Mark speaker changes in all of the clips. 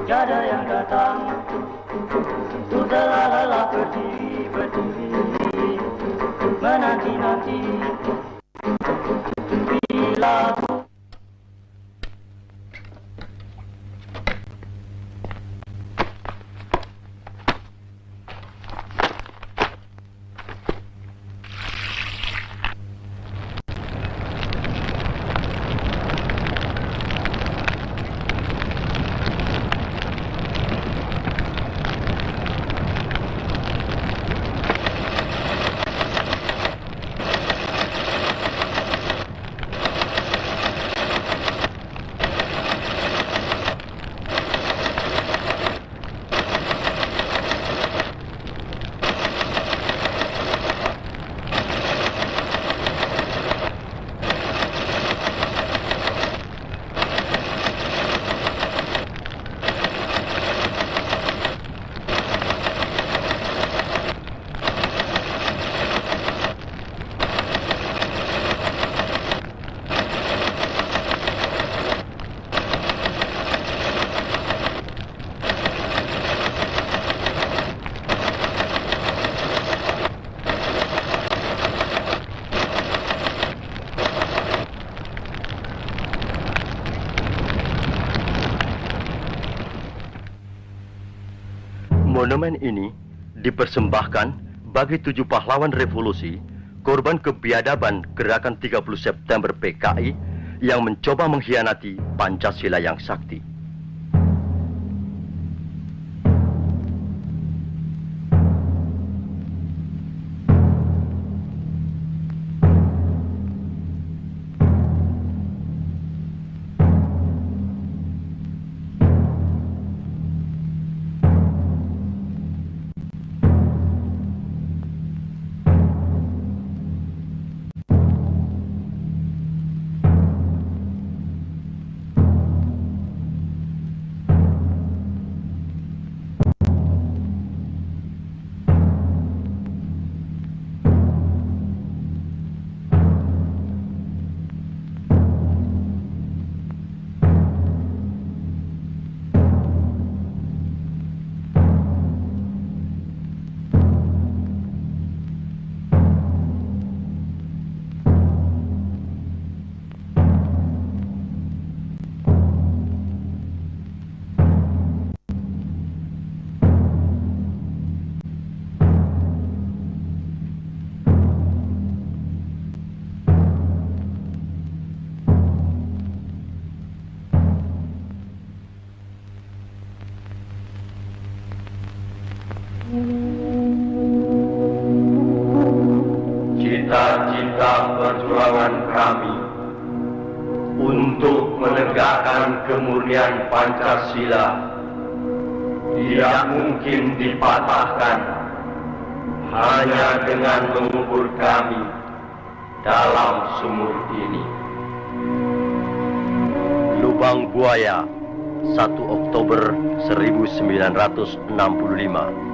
Speaker 1: tiada yang datang. Ku telah lelah berdiri menanti-nanti bila
Speaker 2: monumen ini dipersembahkan bagi 7 pahlawan revolusi, korban kebiadaban gerakan 30 September PKI yang mencoba mengkhianati Pancasila yang sakti.
Speaker 3: Cita-cita perjuangan kami untuk menegakkan kemurnian Pancasila tidak mungkin dipatahkan hanya dengan mengubur kami dalam sumur ini.
Speaker 2: Lubang Buaya, 1 Oktober 1965.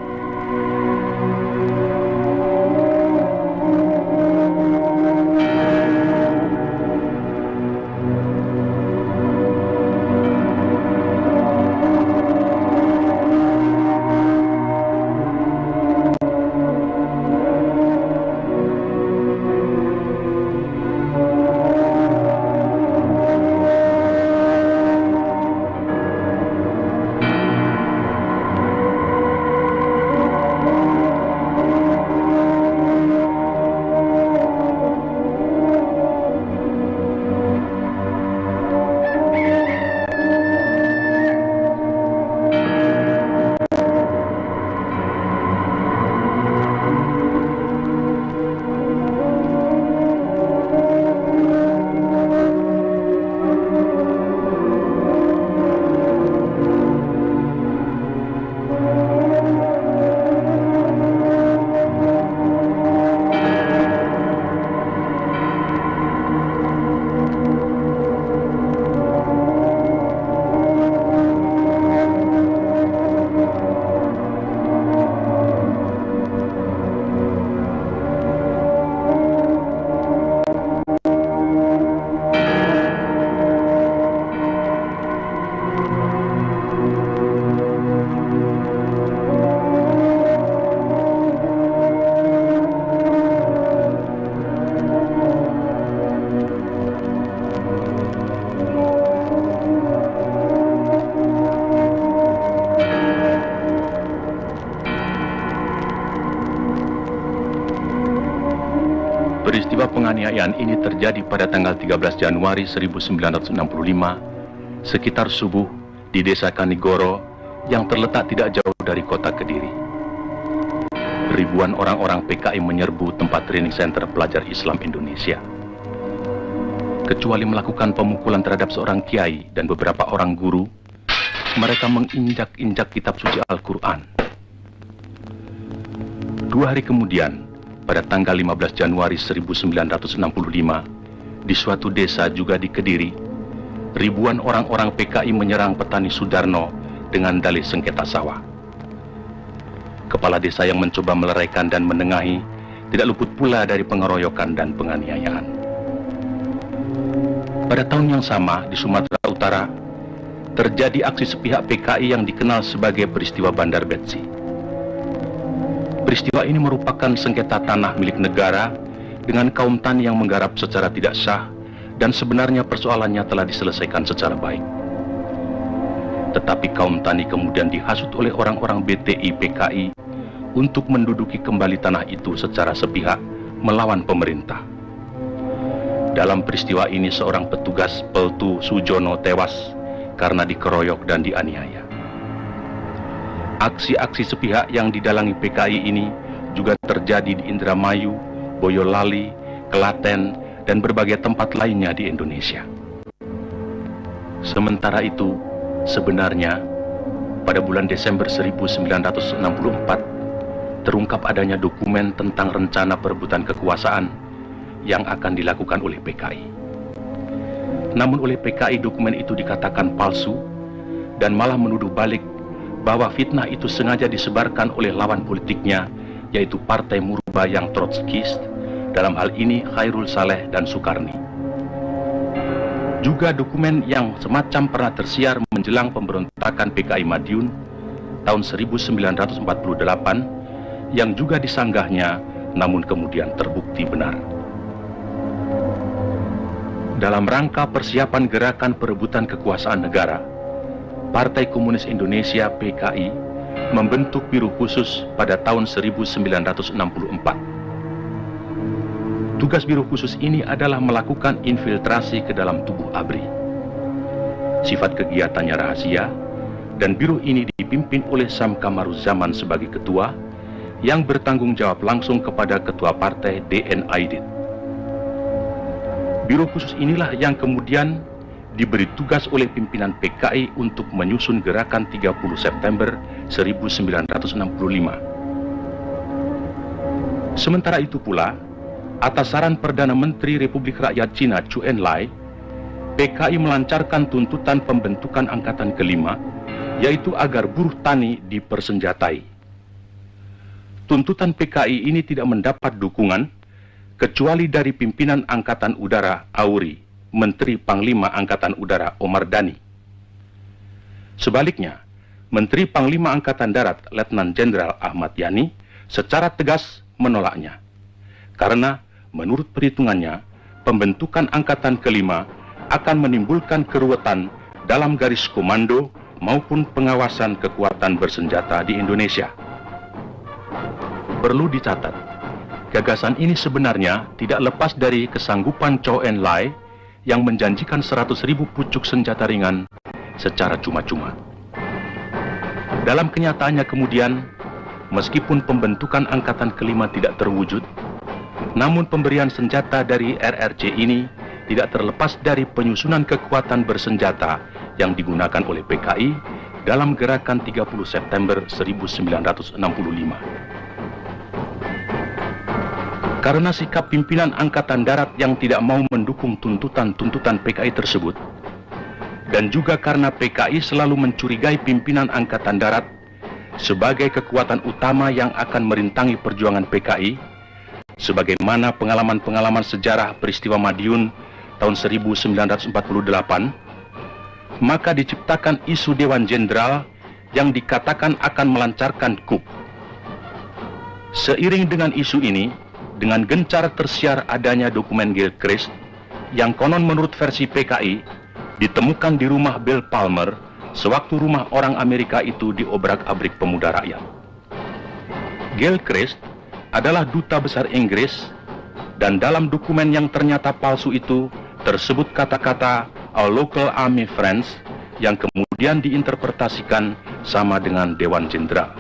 Speaker 4: penganiayaan ini terjadi pada tanggal 13 Januari 1965, sekitar subuh di desa Kanigoro yang terletak tidak jauh dari kota Kediri. Ribuan orang-orang PKI menyerbu tempat training center pelajar Islam Indonesia. Kecuali melakukan pemukulan terhadap seorang kiai dan beberapa orang guru, mereka menginjak-injak kitab suci Al-Quran. 2 hari kemudian, pada tanggal 15 Januari 1965, di suatu desa juga di Kediri, ribuan orang-orang PKI menyerang petani Sudarno dengan dalih sengketa sawah. Kepala desa yang mencoba meleraikan dan menengahi tidak luput pula dari pengeroyokan dan penganiayaan. Pada tahun yang sama di Sumatera Utara, terjadi aksi sepihak PKI yang dikenal sebagai peristiwa Bandar Betsi. Peristiwa ini merupakan sengketa tanah milik negara dengan kaum tani yang menggarap secara tidak sah, dan sebenarnya persoalannya telah diselesaikan secara baik. Tetapi kaum tani kemudian dihasut oleh orang-orang BTI PKI untuk menduduki kembali tanah itu secara sepihak melawan pemerintah. Dalam peristiwa ini seorang petugas Peltu Sujono tewas karena dikeroyok dan dianiaya. Aksi-aksi sepihak yang didalangi PKI ini juga terjadi di Indramayu, Boyolali, Klaten, dan berbagai tempat lainnya di Indonesia. Sementara itu, sebenarnya pada bulan Desember 1964 terungkap adanya dokumen tentang rencana perebutan kekuasaan yang akan dilakukan oleh PKI. Namun oleh PKI dokumen itu dikatakan palsu dan malah menuduh balik bahwa fitnah itu sengaja disebarkan oleh lawan politiknya, yaitu Partai Murba yang Trotskist, dalam hal ini Khairul Saleh dan Sukarni. Juga dokumen yang semacam pernah tersiar menjelang pemberontakan PKI Madiun tahun 1948 yang juga disanggahnya, namun kemudian terbukti benar. Dalam rangka persiapan gerakan perebutan kekuasaan negara, Partai Komunis Indonesia (PKI) membentuk Biro Khusus pada tahun 1964. Tugas Biro Khusus ini adalah melakukan infiltrasi ke dalam tubuh ABRI. Sifat kegiatannya rahasia, dan biro ini dipimpin oleh Sam Kamaruzzaman sebagai ketua, yang bertanggung jawab langsung kepada ketua partai DN Aidit. Biro Khusus inilah yang kemudian diberi tugas oleh pimpinan PKI untuk menyusun gerakan 30 September 1965. Sementara itu pula, atas saran Perdana Menteri Republik Rakyat Cina Zhou Enlai, PKI melancarkan tuntutan pembentukan angkatan kelima, yaitu agar buruh tani dipersenjatai. Tuntutan PKI ini tidak mendapat dukungan kecuali dari pimpinan Angkatan Udara Auri, Menteri Panglima Angkatan Udara Omar Dhani. Sebaliknya, Menteri Panglima Angkatan Darat Letnan Jenderal Ahmad Yani secara tegas menolaknya. Karena menurut perhitungannya, pembentukan angkatan kelima akan menimbulkan keruwetan dalam garis komando maupun pengawasan kekuatan bersenjata di Indonesia. Perlu dicatat, gagasan ini sebenarnya tidak lepas dari kesanggupan Zhou Enlai yang menjanjikan 100.000 pucuk senjata ringan secara cuma-cuma. Dalam kenyataannya kemudian, meskipun pembentukan angkatan kelima tidak terwujud, namun pemberian senjata dari RRC ini tidak terlepas dari penyusunan kekuatan bersenjata yang digunakan oleh PKI dalam gerakan 30 September 1965. Karena sikap pimpinan Angkatan Darat yang tidak mau mendukung tuntutan-tuntutan PKI tersebut, dan juga karena PKI selalu mencurigai pimpinan Angkatan Darat sebagai kekuatan utama yang akan merintangi perjuangan PKI, sebagaimana pengalaman-pengalaman sejarah peristiwa Madiun tahun 1948, maka diciptakan isu Dewan Jenderal yang dikatakan akan melancarkan coup. Seiring dengan isu ini, dengan gencar tersiar adanya dokumen Gilchrist yang konon menurut versi PKI ditemukan di rumah Bill Palmer sewaktu rumah orang Amerika itu diobrak-abrik pemuda rakyat. Gilchrist adalah duta besar Inggris Dan dalam dokumen yang ternyata palsu itu tersebut kata-kata "Our local army friends" yang kemudian diinterpretasikan sama dengan Dewan Jenderal.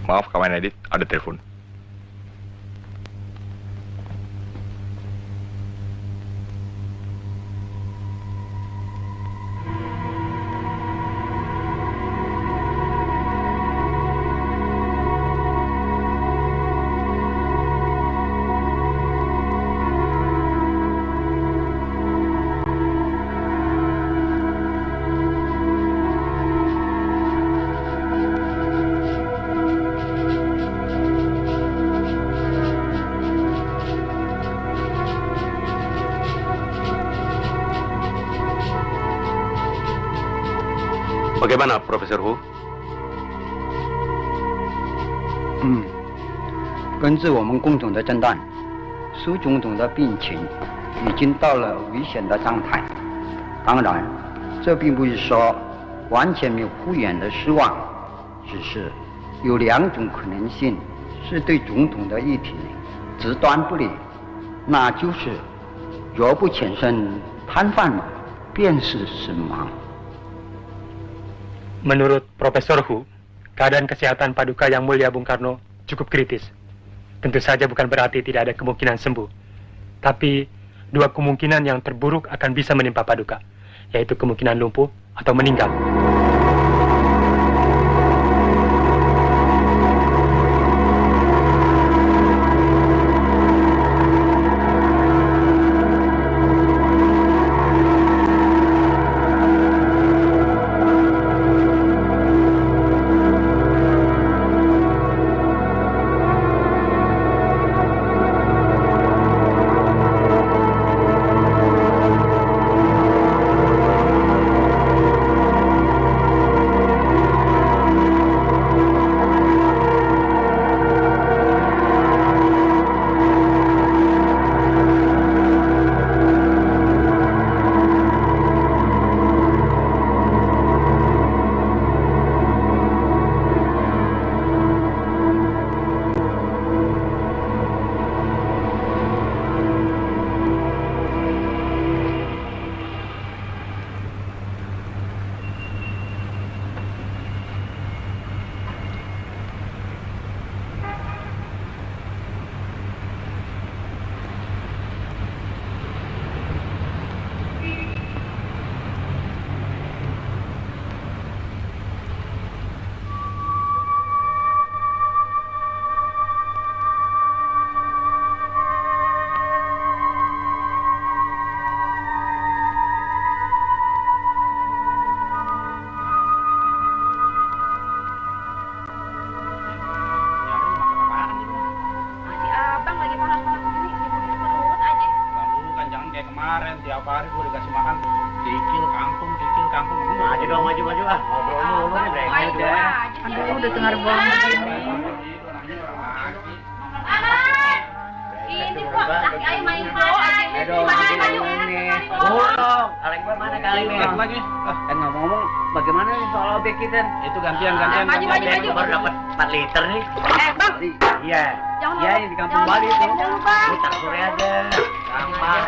Speaker 5: Maaf, kawan edit, ada telepon.
Speaker 4: Bagaimana, Profesor Hu?
Speaker 6: 根据我们工种的诊断，苏总统的病情已经到了危险的状态。当然，这并不是说完全没有复原的希望，只是有2种可能性是对总统的议题极端不利，那就是若不全身瘫痪嘛，便是死亡。
Speaker 7: Menurut Profesor Hu, keadaan kesehatan Paduka Yang Mulia Bung Karno cukup kritis. Tentu saja bukan berarti tidak ada kemungkinan sembuh. Tapi 2 kemungkinan yang terburuk akan bisa menimpa Paduka, yaitu kemungkinan lumpuh atau meninggal.
Speaker 8: Kemarin tiap hari gue dikasih makan kikil kangkung.
Speaker 2: Maju dong, maju ah. Ngobrol mulu nih, brengsek udah.
Speaker 9: Aduh, udah tengah buang begini. Ini kok laki ayo main bola aja.
Speaker 6: Aduh, ini.
Speaker 2: Tolong, kaleng gua mana kaleng nih?
Speaker 8: Lagi.
Speaker 6: Ngomong-ngomong, bagaimana nih soal objek kita?
Speaker 8: Itu gantian.
Speaker 9: Maju.
Speaker 2: Baru dapat 4 liter nih.
Speaker 9: Bang.
Speaker 6: Iya.
Speaker 9: Jangan
Speaker 6: Iya, yang di kampung Bali itu.
Speaker 9: Bang.
Speaker 2: Lu tak sore aja. Gampang.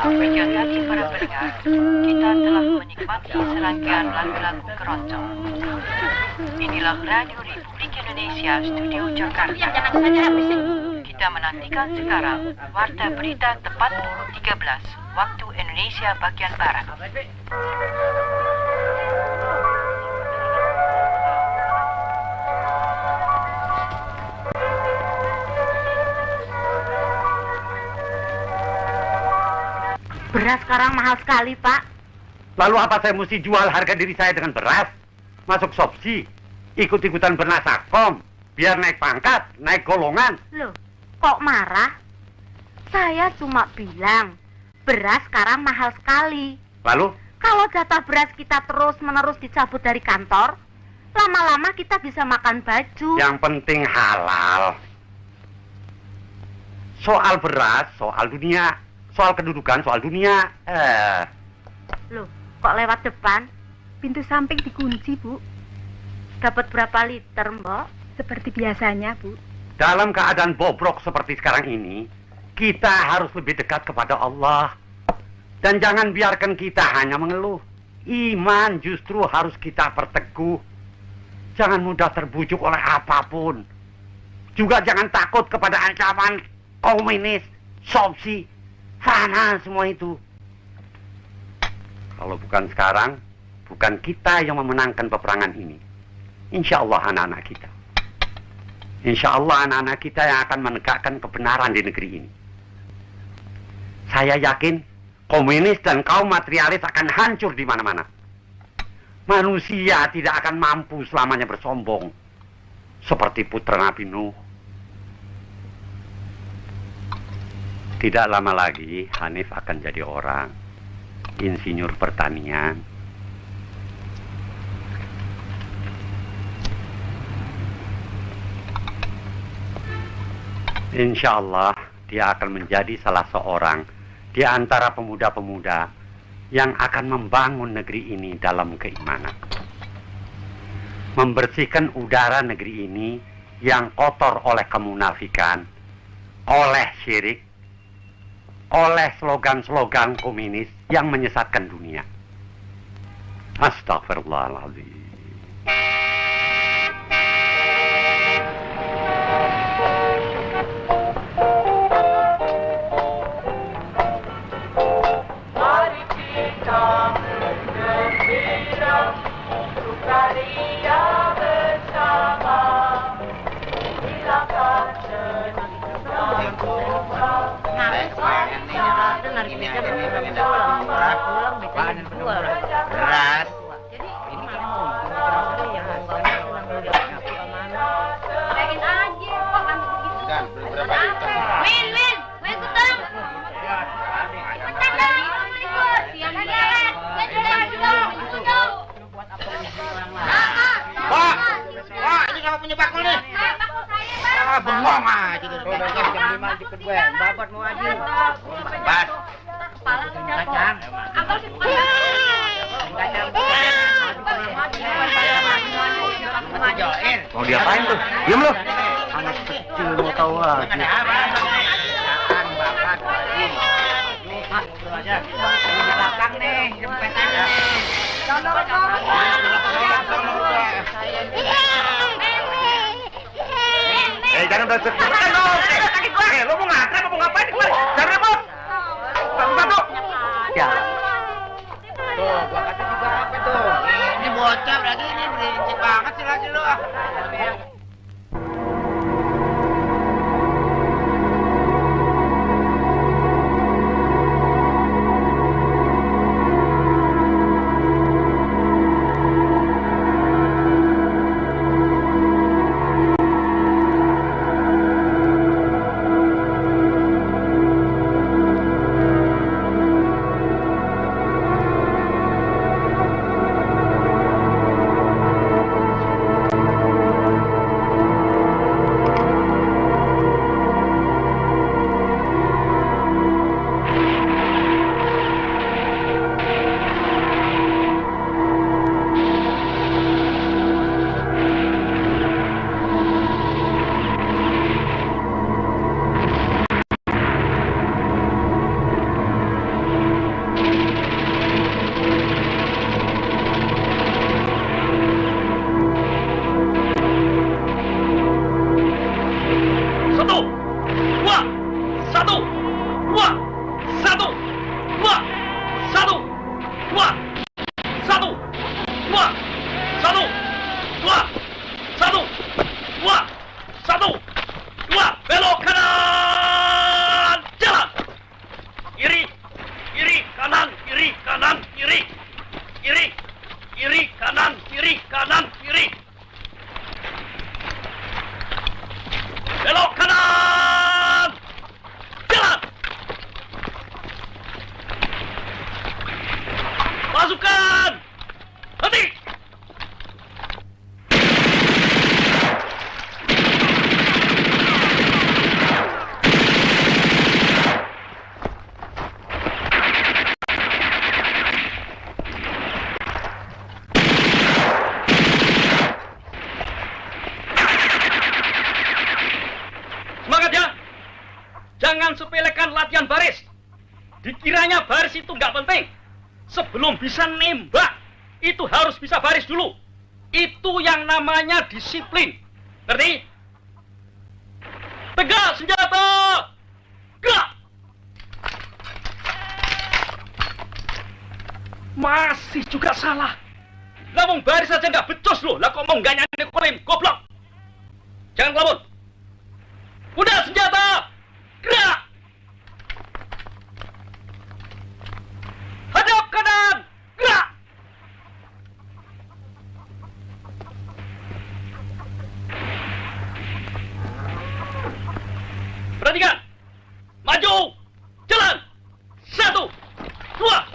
Speaker 10: Sampaikan lagi para pendengar, kita telah menikmati serangkaian lagu-lagu keroncong. Inilah Radio Republik Indonesia, Studio Jakarta. Kita menantikan sekarang Warta Berita tepat pukul 13 waktu Indonesia bagian Barat.
Speaker 9: Beras sekarang mahal sekali, Pak.
Speaker 11: Lalu apa saya mesti jual harga diri saya dengan beras? Masuk Sopsi, ikut-ikutan bernasakom, biar naik pangkat, naik golongan.
Speaker 9: Loh, kok marah? Saya cuma bilang, beras sekarang mahal sekali.
Speaker 11: Lalu?
Speaker 9: Kalau jatah beras kita terus-menerus dicabut dari kantor, lama-lama kita bisa makan baju.
Speaker 11: Yang penting halal. Soal beras, soal dunia. Soal kedudukan, soal dunia.
Speaker 9: Loh, kok lewat depan? Pintu samping dikunci, Bu. Dapat berapa liter, Mbok? Seperti biasanya, Bu.
Speaker 11: Dalam keadaan bobrok seperti sekarang ini, kita harus lebih dekat kepada Allah. Dan jangan biarkan kita hanya mengeluh. Iman justru harus kita perteguh. Jangan mudah terbujuk oleh apapun. Juga jangan takut kepada ancaman komunis, Sopsi, fana semua itu. Kalau bukan sekarang, bukan kita yang memenangkan peperangan ini. Insya Allah anak-anak kita. Insya Allah anak-anak kita yang akan menegakkan kebenaran di negeri ini. Saya yakin komunis dan kaum materialis akan hancur di mana-mana. Manusia tidak akan mampu selamanya bersombong seperti putra Nabi Nuh. Tidak lama lagi Hanif akan jadi orang insinyur pertanian. Insya Allah dia akan menjadi salah seorang di antara pemuda-pemuda yang akan membangun negeri ini dalam keimanan. Membersihkan udara negeri ini yang kotor oleh kemunafikan, oleh syirik, oleh slogan-slogan komunis yang menyesatkan dunia. Astagfirullahaladzim.
Speaker 8: Bengong aja jam 5 dikit gue. Babat mau aja. Bas. Kacang.
Speaker 3: Mau diapain tuh? Diam lu.
Speaker 8: Anak kecil mau tahu aja. Di belakang nih, jempetan nih.
Speaker 3: Jangan tercepat dong. Lo mau ngantre mau ngapain di kemari? Jangan ribut. Satu-satu.
Speaker 8: Ya. Tuh, gua kata juga apa tuh? Ini bocah lagi ini berincik banget sih lagi lo.
Speaker 12: Jangan sepelekan latihan baris. Dikiranya baris itu nggak penting. Sebelum bisa nembak, itu harus bisa baris dulu. Itu yang namanya disiplin. Ngerti? Tegak senjata! Gerak! Masih juga salah. Lah baris aja nggak becus loh. Lah kok mau nggak nyanyi kolim, goblok. Jangan kelamun. Mudah senjata! Gerak! Hadap kanan! Gerak! Perhatikan! Maju! Jalan! 1, 2.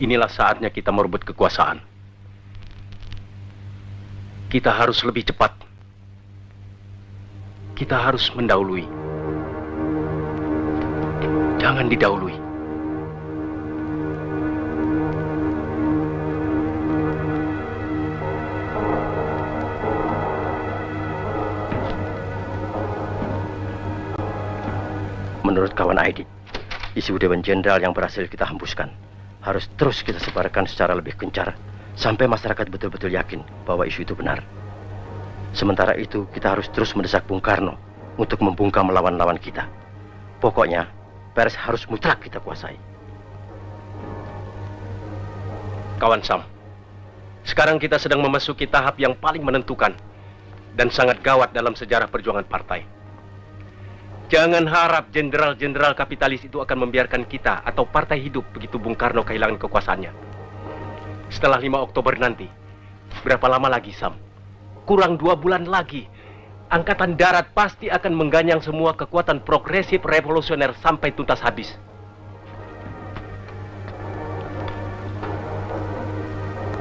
Speaker 4: Inilah saatnya kita merebut kekuasaan. Kita harus lebih cepat. Kita harus mendahului. Jangan didahului. Menurut kawan Aidi, isu Dewan Jenderal yang berhasil kita hembuskan harus terus kita sebarkan secara lebih gencar sampai masyarakat betul-betul yakin bahwa isu itu benar. Sementara itu, kita harus terus mendesak Bung Karno untuk membungkam lawan-lawan kita. Pokoknya, pers harus mutlak kita kuasai. Kawan Sam, sekarang kita sedang memasuki tahap yang paling menentukan dan sangat gawat dalam sejarah perjuangan partai. Jangan harap jenderal-jenderal kapitalis itu akan membiarkan kita atau partai hidup begitu Bung Karno kehilangan kekuasaannya. Setelah 5 Oktober nanti, berapa lama lagi, Sam? Kurang 2 bulan lagi. Angkatan Darat pasti akan mengganyang semua kekuatan progresif revolusioner sampai tuntas habis.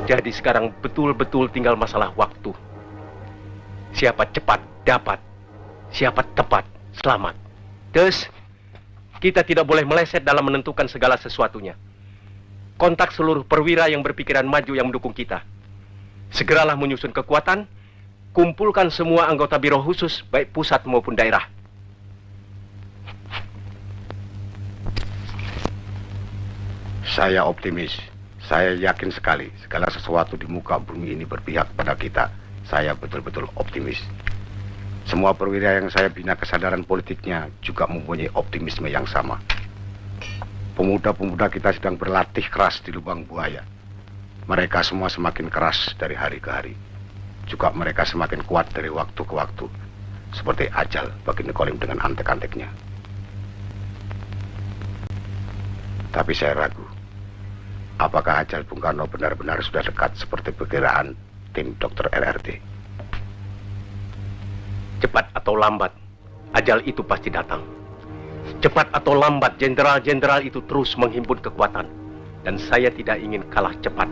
Speaker 4: Jadi sekarang betul-betul tinggal masalah waktu. Siapa cepat dapat, siapa tepat selamat. Terus, kita tidak boleh meleset dalam menentukan segala sesuatunya. Kontak seluruh perwira yang berpikiran maju yang mendukung kita. Segeralah menyusun kekuatan, kumpulkan semua anggota biro khusus, baik pusat maupun daerah.
Speaker 11: Saya optimis. Saya yakin sekali segala sesuatu di muka bumi ini berpihak pada kita. Saya betul-betul optimis.
Speaker 13: Semua perwira yang saya bina kesadaran politiknya juga mempunyai optimisme yang sama. Pemuda-pemuda kita sedang berlatih keras di lubang buaya. Mereka semua semakin keras dari hari ke hari. Juga mereka semakin kuat dari waktu ke waktu. Seperti ajal bagi Nekolim dengan antek-anteknya. Tapi saya ragu, apakah ajal Bung Karno benar-benar sudah dekat seperti perkiraan tim Dr. RRT?
Speaker 14: Cepat atau lambat, ajal itu pasti datang. Cepat atau lambat, jenderal-jenderal itu terus menghimpun kekuatan. Dan saya tidak ingin kalah cepat.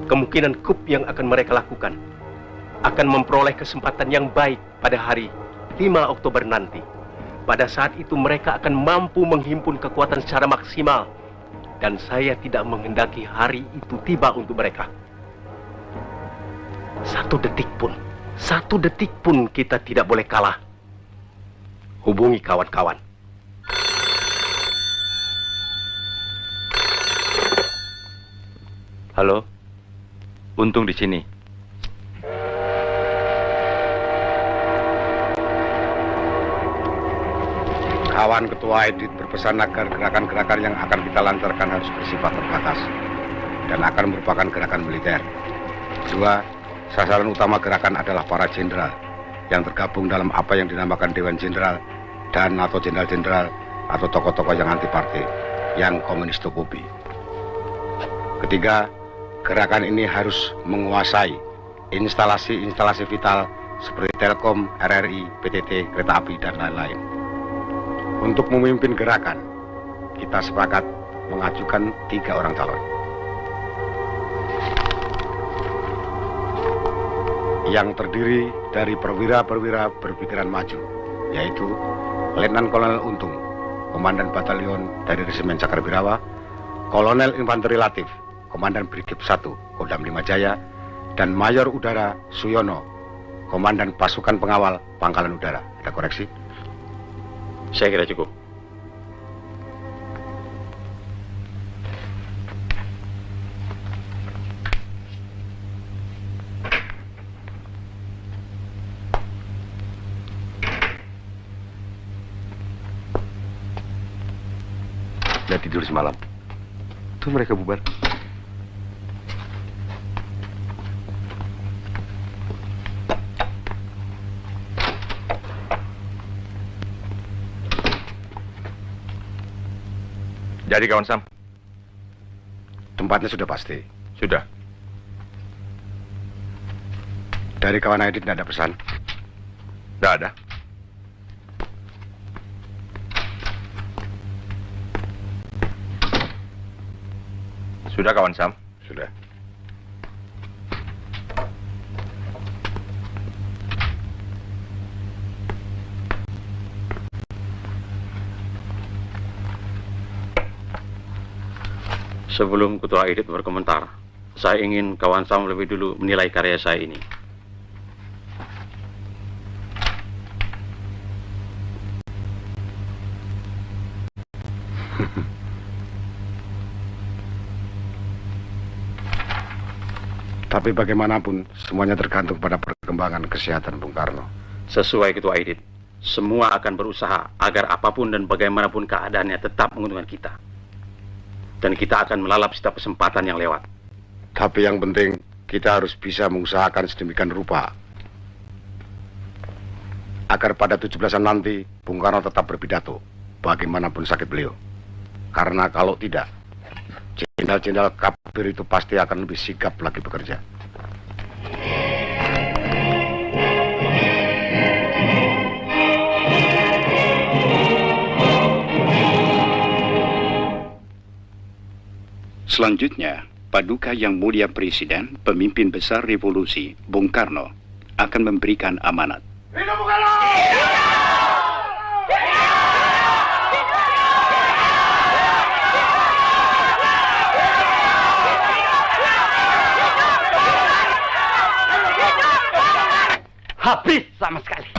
Speaker 14: Kemungkinan coup yang akan mereka lakukan akan memperoleh kesempatan yang baik pada hari 5 Oktober nanti. Pada saat itu mereka akan mampu menghimpun kekuatan secara maksimal. Dan saya tidak menghendaki hari itu tiba untuk mereka. Satu detik pun kita tidak boleh kalah. Hubungi kawan-kawan.
Speaker 5: Halo, Untung di sini.
Speaker 13: Kawan Ketua Edit berpesan agar gerakan-gerakan yang akan kita lancarkan harus bersifat terbatas dan akan merupakan gerakan militer. 2, sasaran utama gerakan adalah para jenderal yang tergabung dalam apa yang dinamakan Dewan Jenderal dan atau jenderal-jenderal atau tokoh-tokoh yang anti partai, yang komunistofobi. 3, gerakan ini harus menguasai instalasi-instalasi vital seperti Telkom, RRI, PTT, kereta api, dan lain-lain. Untuk memimpin gerakan, kita sepakat mengajukan 3 orang calon. Yang terdiri dari perwira-perwira berpikiran maju, yaitu Letnan Kolonel Untung, Komandan Batalion dari Resimen Cakrawirawa, Kolonel Infanteri Latif, Komandan Brigif 1, Kodam 5 Jaya, dan Mayor Udara Suyono, Komandan Pasukan Pengawal Pangkalan Udara. Ada koreksi?
Speaker 14: Saya kira cukup.
Speaker 13: Udah tidur semalam. Tuh mereka bubar.
Speaker 5: Jadi kawan Sam?
Speaker 13: Tempatnya sudah pasti.
Speaker 5: Sudah.
Speaker 13: Dari kawan Edit tidak ada pesan?
Speaker 5: Tidak ada. Sudah kawan Sam?
Speaker 13: Sudah.
Speaker 4: Sebelum Ketua Edit berkomentar, saya ingin kawan Sam lebih dulu menilai karya saya ini.
Speaker 13: Tapi bagaimanapun, semuanya tergantung pada perkembangan kesehatan Bung Karno.
Speaker 4: Sesuai Ketua Edit, semua akan berusaha agar apapun dan bagaimanapun keadaannya tetap menguntungkan kita. Dan kita akan melalap setiap kesempatan yang lewat.
Speaker 13: Tapi yang penting, kita harus bisa mengusahakan sedemikian rupa agar pada 17-an nanti, Bung Karno tetap berpidato, bagaimanapun sakit beliau. Karena kalau tidak, jenderal-jenderal kafir itu pasti akan lebih sigap lagi bekerja.
Speaker 15: Selanjutnya, Paduka Yang Mulia Presiden, pemimpin besar revolusi, Bung Karno, akan memberikan amanat.
Speaker 3: Hidup Bung Karno!
Speaker 11: Habis sama sekali.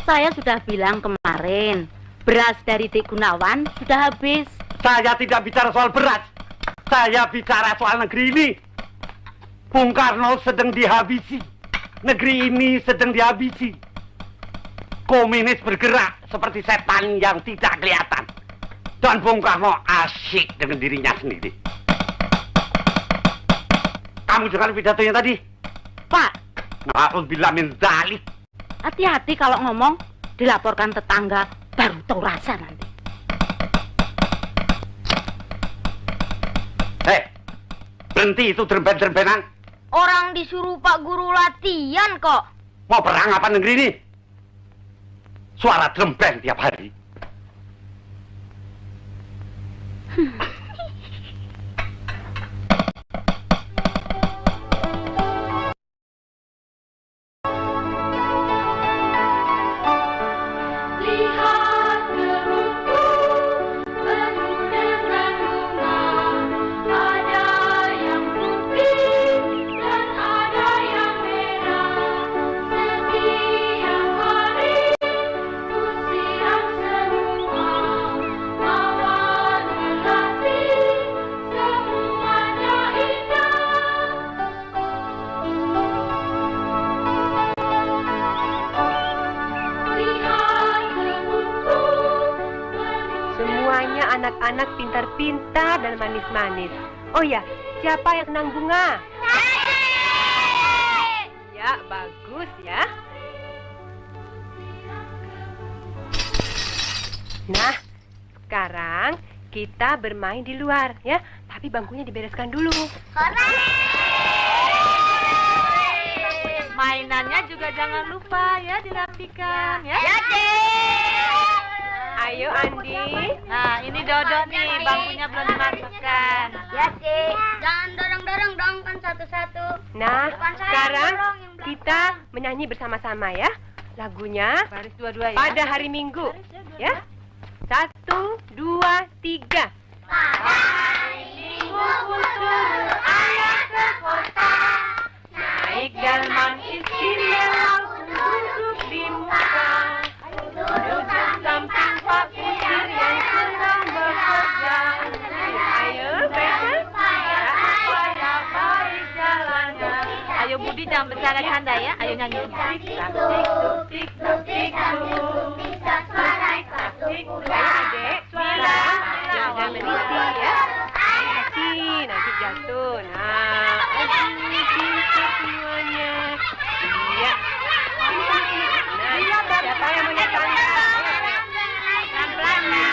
Speaker 9: Saya sudah bilang kemarin, beras dari Dik Gunawan sudah habis.
Speaker 11: Saya tidak bicara soal beras. Saya bicara soal negeri ini. Bung Karno sedang dihabisi. Negeri ini sedang dihabisi. Komunis bergerak seperti setan yang tidak kelihatan. Dan Bung Karno asyik dengan dirinya sendiri. Kamu dengar pidatonya tadi?
Speaker 9: Pak.
Speaker 11: Na'udzubillah min dzalik.
Speaker 9: Hati-hati kalau ngomong, dilaporkan tetangga, baru tahu rasa nanti.
Speaker 11: Berhenti itu derben-derbenan.
Speaker 16: Orang disuruh Pak Guru latihan kok.
Speaker 11: Mau perang apa negeri ini? Suara derben tiap hari.
Speaker 17: Anak-anak pintar-pintar dan manis-manis. Oh ya, siapa yang senang bunga? Ya, bagus ya. Nah, sekarang kita bermain di luar ya. Tapi bangkunya dibereskan dulu.
Speaker 9: Mainannya juga jangan lupa ya dirapikan ya.
Speaker 16: Ya, Dek.
Speaker 17: Ayo Andi.
Speaker 9: Nah, ini Dodo nih, bangkunya belum dimasukkan.
Speaker 16: Ya, Cik. Jangan dorong-dorong dong, kan satu-satu.
Speaker 17: Nah, sekarang kita menyanyi bersama-sama ya. Lagunya
Speaker 9: baris dua-dua ya.
Speaker 17: Pada hari Minggu. Ya. 1, 2, 3.
Speaker 16: Pada hari Minggu turun ayah ke kota.
Speaker 17: Naik delman istimewa duduk di muka. Duduk samping Pak Kusir yang sedang bekerja. Ayo, baiklah.
Speaker 9: Supaya baik jalannya. Ayo Budi jangan bercanda-canda ya. Ayo nyanyi.
Speaker 17: Tik-tuk, tik-tuk, tik-tuk.
Speaker 16: Bisa suara satu.
Speaker 17: Adik, Mila, jangan meniti ya. Nanti jatuh. Nah, pintar semuanya. Iya. Nah, siapa yang mau nyanyi? Pelan-pelan ya.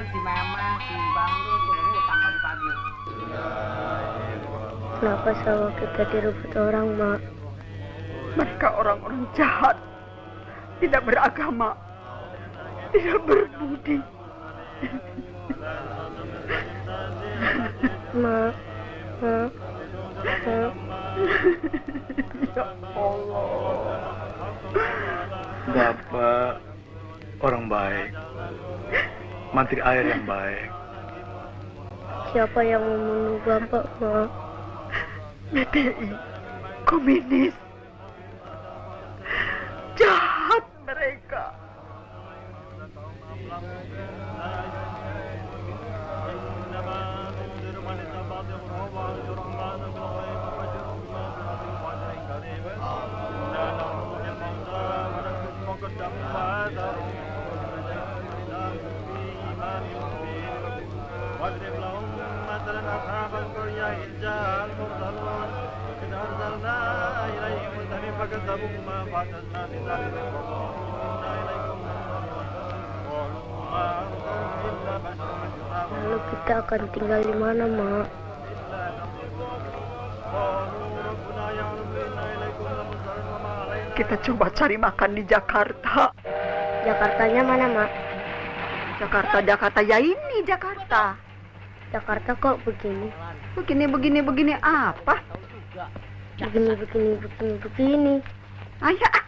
Speaker 8: Si Mama, si Bang Lu turun hutang pagi-pagi.
Speaker 18: Kenapa sawah kita direbut orang, Mak?
Speaker 19: Mereka orang-orang jahat, tidak beragama, tidak berbudi.
Speaker 18: Mak.
Speaker 19: Ya Allah.
Speaker 20: Bapak orang baik, mantri air yang baik.
Speaker 18: Siapa yang membunuh Bapak, Mak?
Speaker 19: BPI, komunis. Jahat mereka.
Speaker 20: واضرب لهم مثلا أصحاب القرية إذ جاء المرسلون إذ أرسلنا إليهم اثنين فكذبوهما فأعتزنا من ذلك إنا إليكم مرسلون قالوا ما أنتم إلا بشر مثلنا
Speaker 18: Lalu kita akan tinggal di mana, Mak?
Speaker 19: Kita coba cari makan di Jakarta.
Speaker 18: Jakartanya mana, Mak?
Speaker 19: Jakarta ya ini Jakarta.
Speaker 18: Jakarta kok begini?
Speaker 19: Begini apa?
Speaker 18: Begini.
Speaker 19: Ayah.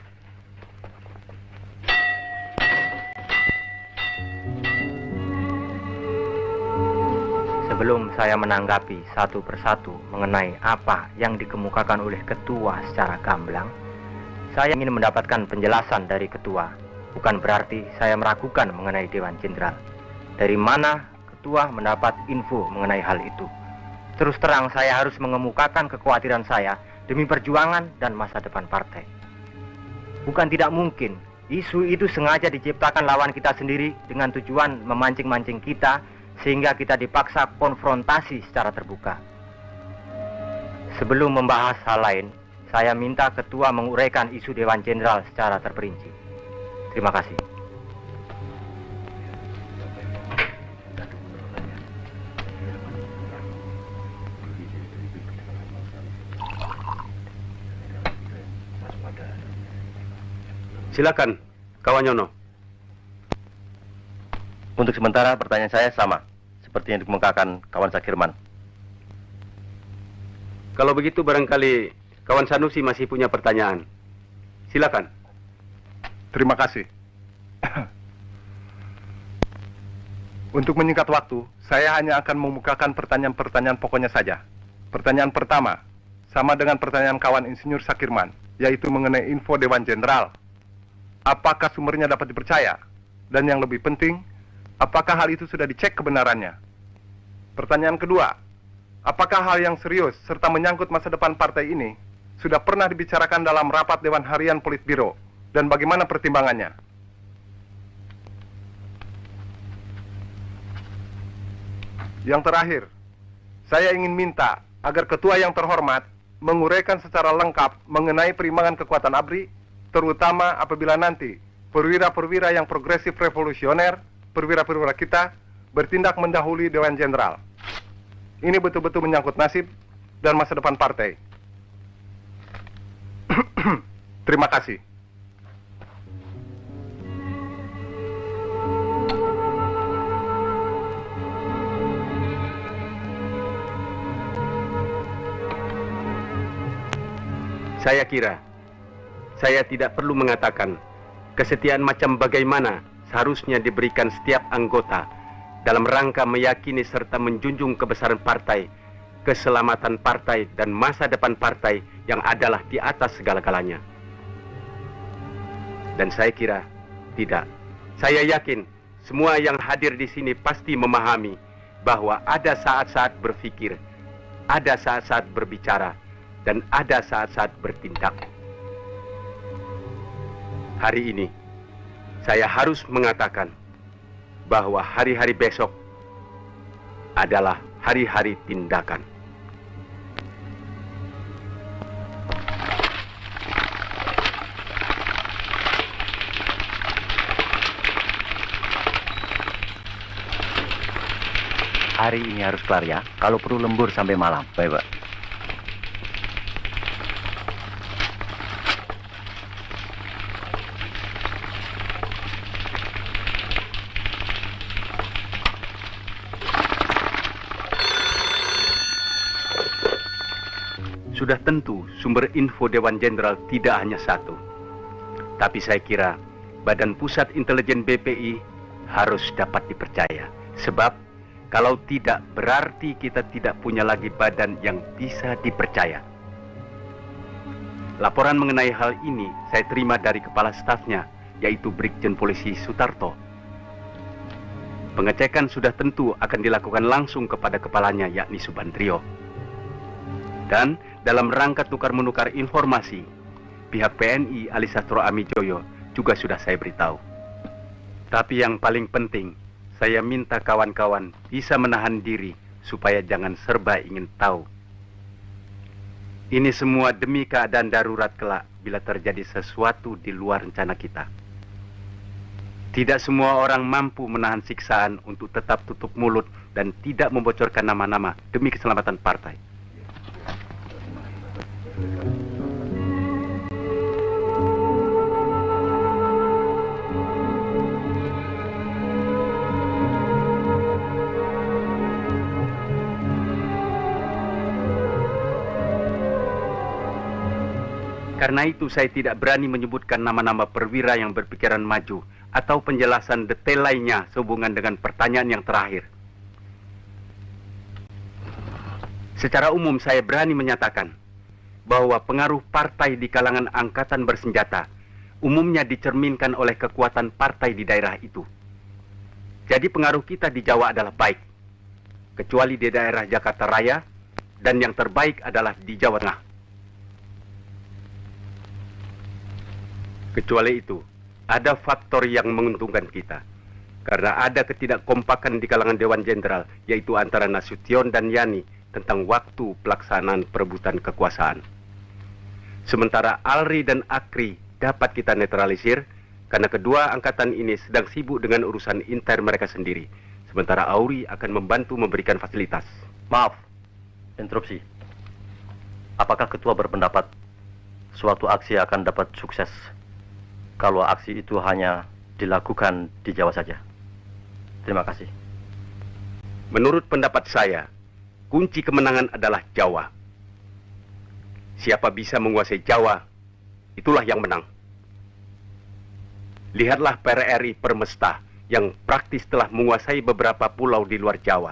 Speaker 21: Sebelum saya menanggapi satu persatu mengenai apa yang dikemukakan oleh ketua secara gamblang, saya ingin mendapatkan penjelasan dari ketua. Bukan berarti saya meragukan mengenai Dewan Jenderal. Dari mana ketua mendapat info mengenai hal itu? Terus terang saya harus mengemukakan kekhawatiran saya demi perjuangan dan masa depan partai. Bukan tidak mungkin isu itu sengaja diciptakan lawan kita sendiri dengan tujuan memancing-mancing kita sehingga kita dipaksa konfrontasi secara terbuka. Sebelum membahas hal lain, saya minta ketua menguraikan isu Dewan Jenderal secara terperinci. Terima kasih.
Speaker 14: Silakan, kawan Yono.
Speaker 22: Untuk sementara pertanyaan saya sama, seperti yang dikemukakan kawan Sakirman.
Speaker 14: Kalau begitu barangkali kawan Sanusi masih punya pertanyaan. Silakan.
Speaker 13: Terima kasih. Untuk menyingkat waktu, saya hanya akan memukakan pertanyaan-pertanyaan pokoknya saja. Pertanyaan pertama, sama dengan pertanyaan kawan Insinyur Sakirman, yaitu mengenai info Dewan Jenderal. Apakah sumbernya dapat dipercaya? Dan yang lebih penting, apakah hal itu sudah dicek kebenarannya? Pertanyaan kedua, apakah hal yang serius serta menyangkut masa depan partai ini sudah pernah dibicarakan dalam rapat Dewan Harian Politbiro dan bagaimana pertimbangannya? Yang terakhir, saya ingin minta agar ketua yang terhormat menguraikan secara lengkap mengenai perimbangan kekuatan ABRI, terutama apabila nanti perwira-perwira yang progresif revolusioner, perwira-perwira kita, bertindak mendahului Dewan Jenderal. Ini betul-betul menyangkut nasib dan masa depan partai. Terima kasih.
Speaker 14: Saya kira saya tidak perlu mengatakan kesetiaan macam bagaimana seharusnya diberikan setiap anggota dalam rangka meyakini serta menjunjung kebesaran partai, keselamatan partai, dan masa depan partai yang adalah di atas segala-galanya. Dan saya kira tidak. Saya yakin semua yang hadir di sini pasti memahami bahwa ada saat-saat berpikir, ada saat-saat berbicara, dan ada saat-saat bertindak. Hari ini, saya harus mengatakan bahwa hari-hari besok adalah hari-hari tindakan.
Speaker 22: Hari ini harus kelar ya, kalau perlu lembur sampai malam. Baik, Pak.
Speaker 14: Sudah tentu sumber info Dewan Jenderal tidak hanya satu. Tapi saya kira Badan Pusat Intelijen BPI harus dapat dipercaya. Sebab kalau tidak berarti kita tidak punya lagi badan yang bisa dipercaya. Laporan mengenai hal ini saya terima dari kepala stafnya, yaitu Brigjen Polisi Sutarto. Pengecekan sudah tentu akan dilakukan langsung kepada kepalanya, yakni Subandrio. Dan dalam rangka tukar-menukar informasi, pihak PNI Alisastro Amijoyo juga sudah saya beritahu. Tapi yang paling penting, saya minta kawan-kawan bisa menahan diri supaya jangan serba ingin tahu. Ini semua demi keadaan darurat kelak bila terjadi sesuatu di luar rencana kita. Tidak semua orang mampu menahan siksaan untuk tetap tutup mulut
Speaker 15: dan tidak membocorkan nama-nama demi keselamatan partai. Karena itu saya tidak berani menyebutkan nama-nama perwira yang berpikiran maju atau penjelasan detail lainnya sehubungan dengan pertanyaan yang terakhir. Secara umum saya berani menyatakan bahwa pengaruh partai di kalangan angkatan bersenjata umumnya dicerminkan oleh kekuatan partai di daerah itu. Jadi pengaruh kita di Jawa adalah baik, kecuali di daerah Jakarta Raya, dan yang terbaik adalah di Jawa Tengah. Kecuali itu, ada faktor yang menguntungkan kita. Karena ada ketidakkompakan di kalangan Dewan Jenderal, yaitu antara Nasution dan Yani tentang waktu pelaksanaan perebutan kekuasaan. Sementara Alri dan Akri dapat kita netralisir, karena kedua angkatan ini sedang sibuk dengan urusan intern mereka sendiri. Sementara Auri akan membantu memberikan fasilitas.
Speaker 22: Maaf, interupsi. Apakah ketua berpendapat suatu aksi akan dapat sukses kalau aksi itu hanya dilakukan di Jawa saja? Terima kasih.
Speaker 15: Menurut pendapat saya, kunci kemenangan adalah Jawa. Siapa bisa menguasai Jawa, itulah yang menang. Lihatlah PRRI Permesta yang praktis telah menguasai beberapa pulau di luar Jawa.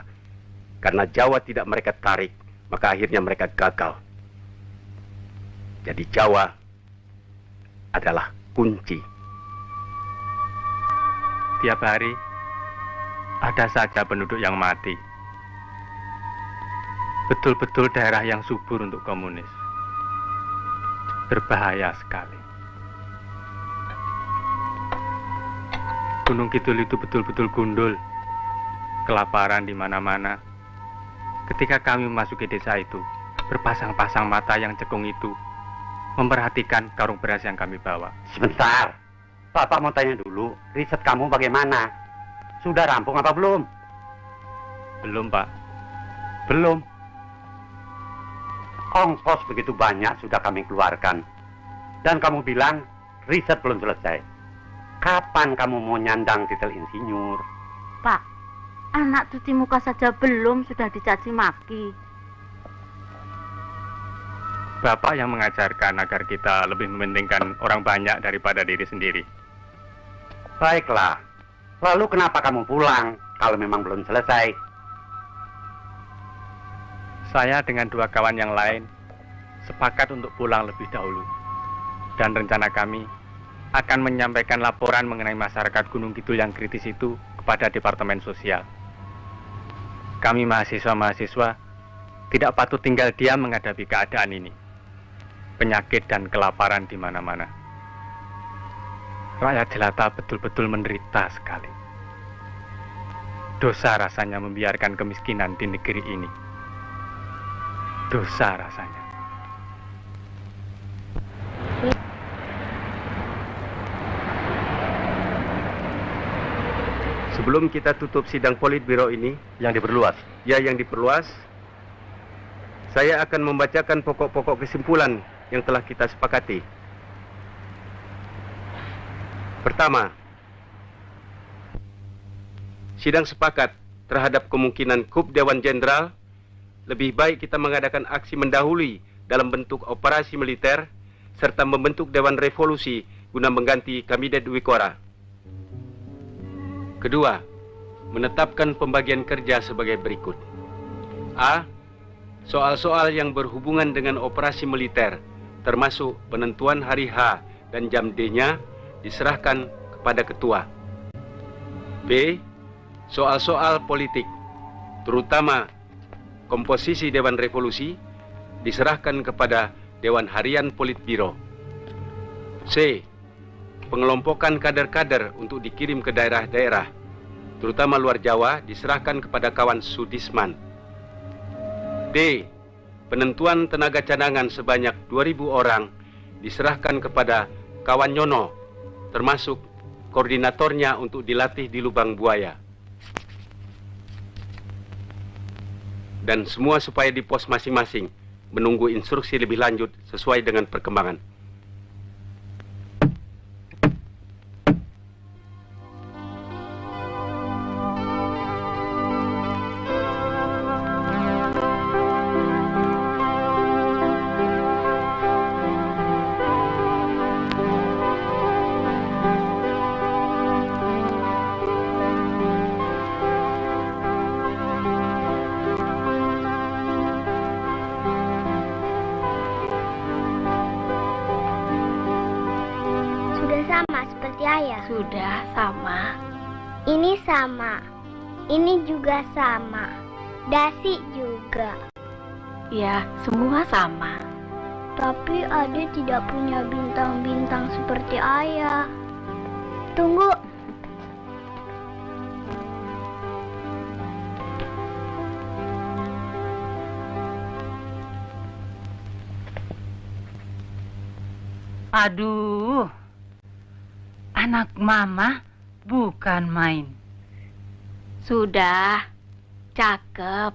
Speaker 15: Karena Jawa tidak mereka tarik, maka akhirnya mereka gagal. Jadi Jawa adalah kunci.
Speaker 14: Tiap hari ada saja penduduk yang mati. Betul-betul daerah yang subur untuk komunis. Berbahaya sekali. Gunung Kidul itu betul-betul gundul. Kelaparan di mana-mana. Ketika kami memasuki desa itu, berpasang-pasang mata yang cekung itu memperhatikan karung beras yang kami bawa.
Speaker 11: Sebentar, Bapak mau tanya dulu, riset kamu bagaimana? Sudah rampung apa belum?
Speaker 14: Belum, Pak.
Speaker 11: Belum. Ongkos begitu banyak sudah kami keluarkan. Dan kamu bilang riset belum selesai. Kapan kamu mau nyandang titel insinyur?
Speaker 9: Pak, anak cuci muka saja belum sudah dicaci maki.
Speaker 14: Bapak yang mengajarkan agar kita lebih mementingkan orang banyak daripada diri sendiri.
Speaker 11: Baiklah. Lalu kenapa kamu pulang kalau memang belum selesai?
Speaker 14: Saya dengan dua kawan yang lain sepakat untuk pulang lebih dahulu. Dan rencana kami akan menyampaikan laporan mengenai masyarakat Gunung Kidul yang kritis itu kepada Departemen Sosial. Kami mahasiswa-mahasiswa tidak patut tinggal diam menghadapi keadaan ini. Penyakit dan kelaparan di mana-mana. Rakyat jelata betul-betul menderita sekali. Dosa rasanya membiarkan kemiskinan di negeri ini. Dosa rasanya.
Speaker 15: Sebelum kita tutup sidang Politbiro ini,
Speaker 22: yang diperluas.
Speaker 15: Ya, yang diperluas. Saya akan membacakan pokok-pokok kesimpulan yang telah kita sepakati. Pertama, sidang sepakat terhadap kemungkinan kup Dewan Jenderal. Lebih baik kita mengadakan aksi mendahului dalam bentuk operasi militer serta membentuk Dewan Revolusi guna mengganti Kabinet Wikora. Kedua, menetapkan pembagian kerja sebagai berikut. A. Soal-soal yang berhubungan dengan operasi militer, termasuk penentuan hari H dan jam D-nya, diserahkan kepada ketua. B. Soal-soal politik, terutama komposisi Dewan Revolusi, diserahkan kepada Dewan Harian Politbiro. C. Pengelompokan kader-kader untuk dikirim ke daerah-daerah, terutama luar Jawa, diserahkan kepada kawan Sudisman. D. Penentuan tenaga cadangan sebanyak 2.000 orang diserahkan kepada kawan Nyono, termasuk koordinatornya untuk dilatih di Lubang Buaya. Dan semua supaya di pos masing-masing menunggu instruksi lebih lanjut sesuai dengan perkembangan.
Speaker 16: Sudah sama. Ini sama. Ini juga sama. Dasi juga.
Speaker 9: Ya, semua sama.
Speaker 16: Tapi Ade tidak punya bintang-bintang seperti ayah. Tunggu.
Speaker 1: Aduh. Anak mama bukan main.
Speaker 9: Sudah, cakep.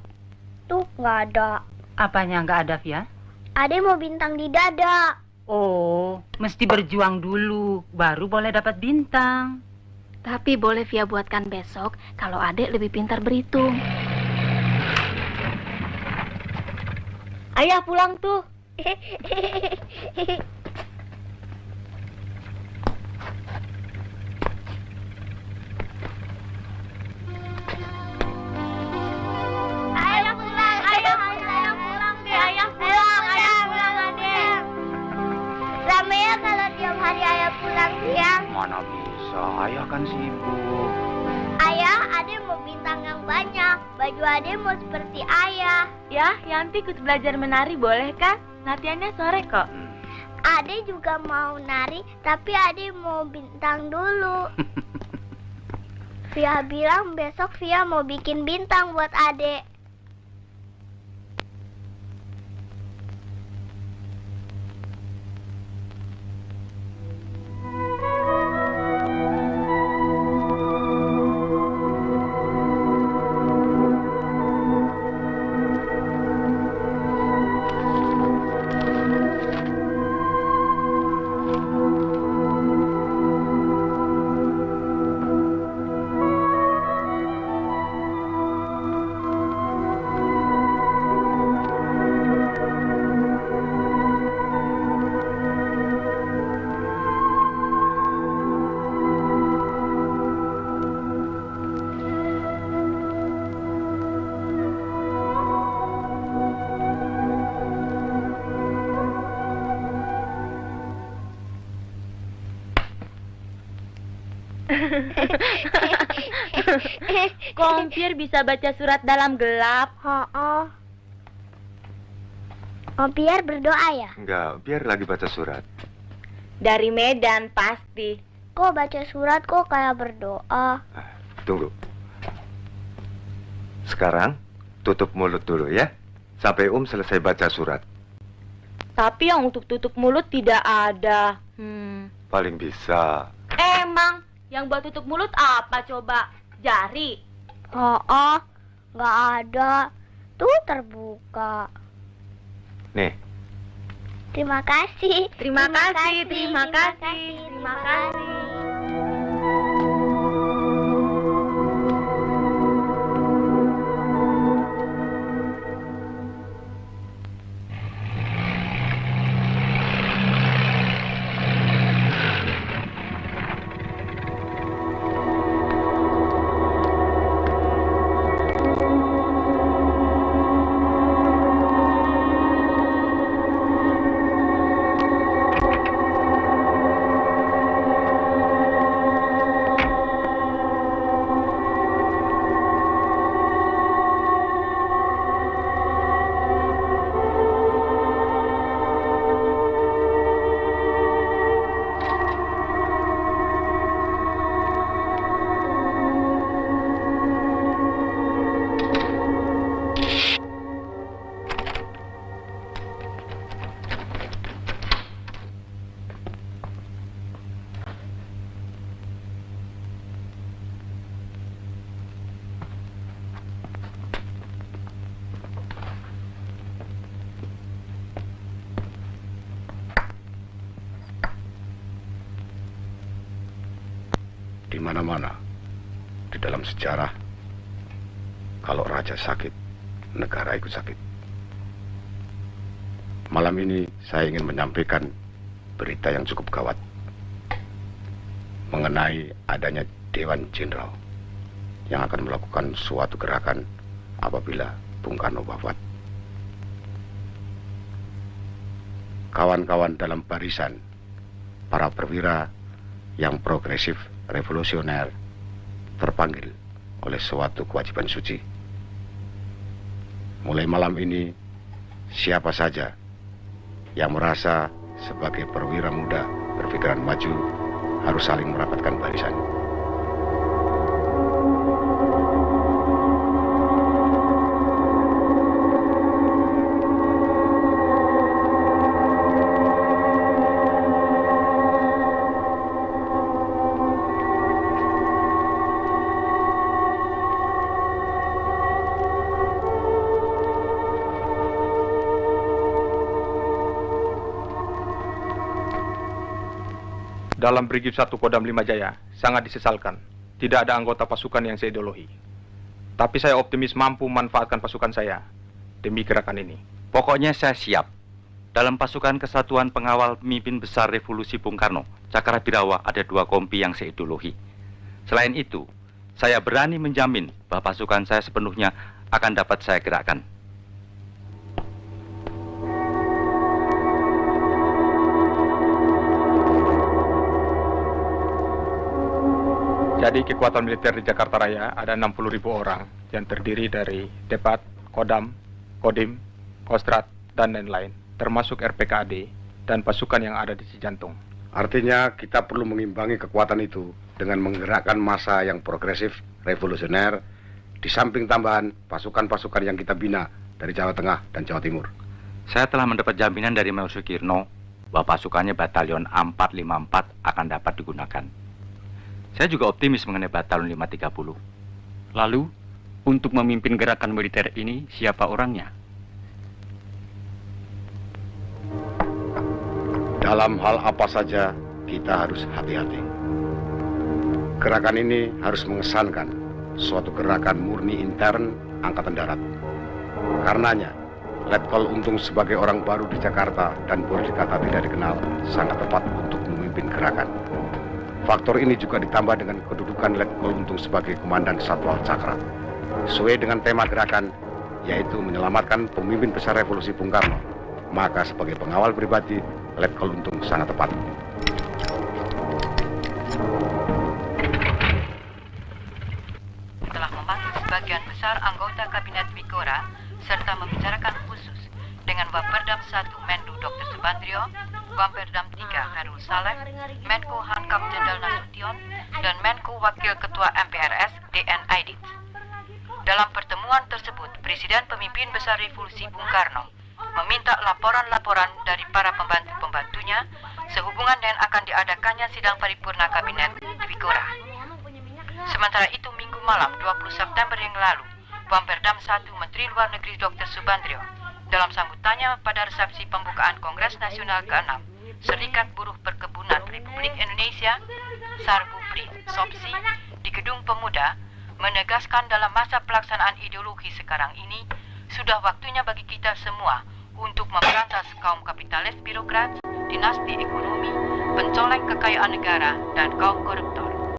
Speaker 16: Tuh nggak ada.
Speaker 1: Apanya nggak ada, Via?
Speaker 16: Ade mau bintang di dada.
Speaker 1: Oh, mesti berjuang dulu, baru boleh dapat bintang.
Speaker 9: Tapi boleh Via buatkan besok kalau Adek lebih pintar berhitung.
Speaker 16: Ayah pulang tuh.
Speaker 11: Mana bisa, ayah kan sibuk.
Speaker 16: Ayah, Ade mau bintang yang banyak. Baju Ade mau seperti ayah.
Speaker 9: Ya, Yanti ikut belajar menari boleh kan? Latihannya sore kok.
Speaker 16: Ade juga mau nari, tapi Ade mau bintang dulu. Via bilang besok Via mau bikin bintang buat Ade.
Speaker 9: Kok Om Pierre bisa baca surat dalam gelap?
Speaker 16: Om Pierre berdoa ya?
Speaker 5: Enggak, biar lagi baca surat.
Speaker 9: Dari Medan pasti.
Speaker 16: Kok baca surat kok kayak berdoa?
Speaker 5: Tunggu. Sekarang tutup mulut dulu ya. Sampai selesai baca surat.
Speaker 9: Tapi yang untuk tutup mulut tidak ada.
Speaker 5: Paling bisa.
Speaker 9: Emang yang buat tutup mulut apa coba? Jari?
Speaker 16: Nggak ada. Tuh terbuka.
Speaker 5: Nih.
Speaker 16: Terima kasih.
Speaker 9: Terima kasih.
Speaker 13: Di mana-mana di dalam sejarah, kalau raja sakit, negara ikut sakit. Malam ini saya ingin menyampaikan berita yang cukup gawat mengenai adanya Dewan Jenderal yang akan melakukan suatu gerakan apabila Bung Karno wafat. Kawan-kawan dalam barisan para perwira yang progresif revolusioner terpanggil oleh suatu kewajiban suci. Mulai malam ini, siapa saja yang merasa sebagai perwira muda berpikiran maju harus saling merapatkan barisan.
Speaker 6: Dalam Brigif 1 Kodam 5 Jaya, sangat disesalkan. Tidak ada anggota pasukan yang seideologi. Tapi saya optimis mampu memanfaatkan pasukan saya demi gerakan ini.
Speaker 7: Pokoknya saya siap. Dalam pasukan Kesatuan Pengawal Pemimpin Besar Revolusi Bung Karno, Cakrabirawa ada 2 kompi yang seideologi. Selain itu, saya berani menjamin bahwa pasukan saya sepenuhnya akan dapat saya gerakkan.
Speaker 6: Jadi kekuatan militer di Jakarta Raya ada 60.000 orang yang terdiri dari Depat, Kodam, Kodim, Kostrat, dan lain-lain, termasuk RPKAD dan pasukan yang ada di Cijantung.
Speaker 13: Artinya kita perlu mengimbangi kekuatan itu dengan menggerakkan massa yang progresif, revolusioner, di samping tambahan pasukan-pasukan yang kita bina dari Jawa Tengah dan Jawa Timur.
Speaker 7: Saya telah mendapat jaminan dari Mayor Sukirno bahwa pasukannya Batalion 454 akan dapat digunakan. Saya juga optimis mengenai Batalion 530.
Speaker 22: Lalu, untuk memimpin gerakan militer ini, siapa orangnya?
Speaker 13: Dalam hal apa saja, kita harus hati-hati. Gerakan ini harus mengesankan suatu gerakan murni intern Angkatan Darat. Karenanya, Letkol Untung sebagai orang baru di Jakarta dan boleh dikata tidak dikenal, sangat tepat untuk memimpin gerakan. Faktor ini juga ditambah dengan kedudukan Letkol Untung sebagai Komandan Satwal Cakra. Sesuai dengan tema gerakan, yaitu menyelamatkan pemimpin besar revolusi Bung Karno. Maka sebagai pengawal pribadi, Letkol Untung sangat tepat.
Speaker 10: Telah memanggil sebagian besar anggota Kabinet Wikora serta membicarakan khusus dengan Baperdam 1 Menlu Dr. Subandrio, Baperdam 3 Khairul Saleh, Menko Hankam Jenderal Nasution, dan Menko Wakil Ketua MPRS DN Aidit. Dalam pertemuan tersebut, Presiden Pemimpin Besar Revolusi Bung Karno meminta laporan-laporan dari para pembantu-pembantunya sehubungan dengan akan diadakannya sidang paripurna Kabinet Wikora. Sementara itu, Minggu malam 20 September yang lalu, Baperdam 1 Menteri Luar Negeri Dr. Subandrio dalam sambutannya pada resepsi pembukaan Kongres Nasional ke-6 Serikat Buruh Perkebunan Republik Indonesia Sarbupri Sopsi di Gedung Pemuda menegaskan dalam masa pelaksanaan ideologi sekarang ini sudah waktunya bagi kita semua untuk memberantas kaum kapitalis birokrat, dinasti ekonomi, pencoleng kekayaan negara, dan kaum koruptor.